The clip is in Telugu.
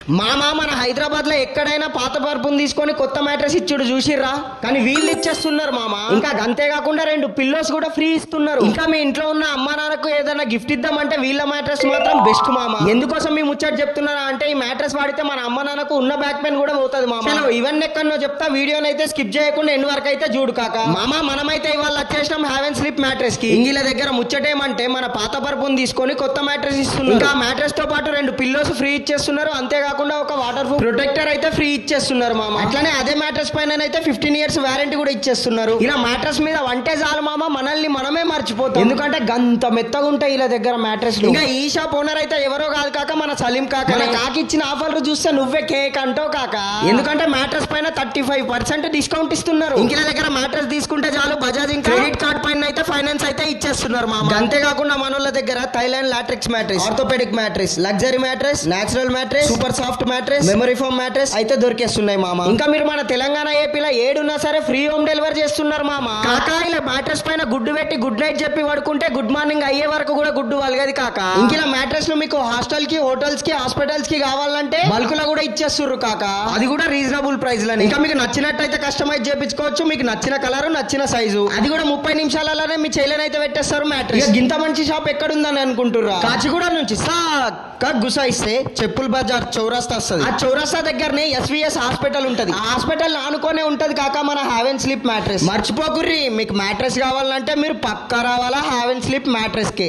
మన హైదరాబాద్ లో ఎక్కడైనా పాత పరుపుని తీసుకొని కొత్త మ్యాట్రెస్ ఇచ్చుడు చూసిర్రా. కానీ వీళ్ళు ఇచ్చేస్తున్నారు మామా. ఇంకా అంతేకాకుండా 2 పిల్లోస్ కూడా ఫ్రీ ఇస్తున్నారు. ఇంకా మీ ఇంట్లో ఉన్న అమ్మా నాన్నకు ఏదైనా గిఫ్ట్ ఇద్దామంటే వీళ్ళ మ్యాట్రెస్ మాత్రం బెస్ట్ మామా. ఎందుకోసం మీ ముచ్చట చెప్తున్నారా అంటే ఈ మ్యాట్రెస్ వాడితే మన అమ్మ నాన్నకు ఉన్న బ్యాక్ పెయిన్ కూడా పోతుంది మామా. ఇవన్నీ ఎక్కడో చెప్తా, వీడియోని అయితే స్కిప్ చేయకుండా ఎన్ని వరకు అయితే చూడు కాక. మామా మనమైతే ఇవాళ వచ్చేసినాం హ్యావెన్ స్లీప్ మ్యాట్రెస్ కి. ఇంగిల దగ్గర ముచ్చటేమంటే మన పాత పరుపుని తీసుకొని కొత్త మ్యాట్రెస్ ఇస్తున్నారు. ఇంకా మ్యాట్రెస్ తో పాటు 2 పిల్లోస్ ఫ్రీ ఇచ్చేస్తున్నారు. అంతేకాకుండా ఒక వాటర్ ప్రూఫ్ ప్రొటెక్టర్ అయితే ఫ్రీ ఇచ్చేస్తున్నారు మామ. అట్లనే అదే మ్యాట్రెస్ పైన అయితే 15 years వారంటీ కూడా ఇచ్చేస్తున్నారు. ఇలా మ్యాట్రెస్ మీద వంటే చాలు మామ, మనల్ని మనమే మర్చిపోతాం. ఎందుకంటే గంత మెత్తగా ఉంటాయి ఇలా దగ్గర మ్యాట్రెస్. ఇంకా ఈ షాప్ ఓనర్ అయితే ఎవరో కాదు కాక మన సలీం కాక. కాకి ఇచ్చిన ఆఫర్లు చూస్తే నువ్వే కేక్ అంటావు కాక. ఎందుకంటే మ్యాట్రెస్ పైన 35% డిస్కౌంట్ ఇస్తున్నారు. ఇంకిల దగ్గర మ్యాట్రెస్ తీసుకుంటే చాలు బజాజ్ ఇంకా క్రెడిట్ కార్డ్ పైన అయితే ఫైనాన్స్ అయితే ఇచ్చేస్తున్నారు మామ. అంతేకాకుండా మనోళ్ళ దగ్గర Thailand latex mattress, orthopedic mattress, luxury mattress, natural mattress, super soft mattress, memory foam mattress అయితే దొరికేస్తున్నాయి మామ. ఇంకా మీరు మన తెలంగాణ ఏపీలో ఏడున్నా సరే ఫ్రీ హోమ్ డెలివరీ చేస్తున్నారు మామ. కాకా ఇలా మ్యాట్రెస్ పైన గుడ్డు పెట్టి గుడ్ నైట్ చెప్పి పడుకుంటే గుడ్ మార్నింగ్ అయ్యే వరకు కూడా గుడ్డు వలగది కాక. ఇంకిలా మ్యాట్రెస్ ను మీకు హాస్టల్ కి, హోటల్స్ కి, హాస్పిటల్స్ కి కావాలంటే బల్క్ లో కూడా ఇచ్చేస్తుర్రు కాక. అది కూడా రీజనబుల్ ప్రైస్ లని. ఇంకా మీకు నచ్చినట్టయితే కస్టమైజ్ చేయించుకోవచ్చు. మీకు నచ్చిన కలర్, నచ్చిన సైజు, అది కూడా 30 నిమిషాలలోనే మీ చేయలేనైతే పెట్టేస్తారు మ్యాట్రెస్. ఇంత మంచి షాప్ ఎక్కడుందని అనుకుంటుర్రా? కాచిగూడ నుంచి సాక్క గుసాయిస్తే చెప్పుల్ బజార్ చౌరస్తా వస్తుంది. ఆ చౌరస్తా దగ్గరనే ఎస్విఎస్ హాస్పిటల్ ఉంటది. ఆ హాస్పిటల్ ఆనుకోనే ఉంటది కాక మన హ్యావెన్ స్లీప్ మ్యాట్రెస్. మర్చిపోకుర్రి, మీకు మ్యాట్రెస్ కావాలంటే మీరు పక్కా రావాలా హ్యావెన్ స్లీప్ మ్యాట్రెస్ కి.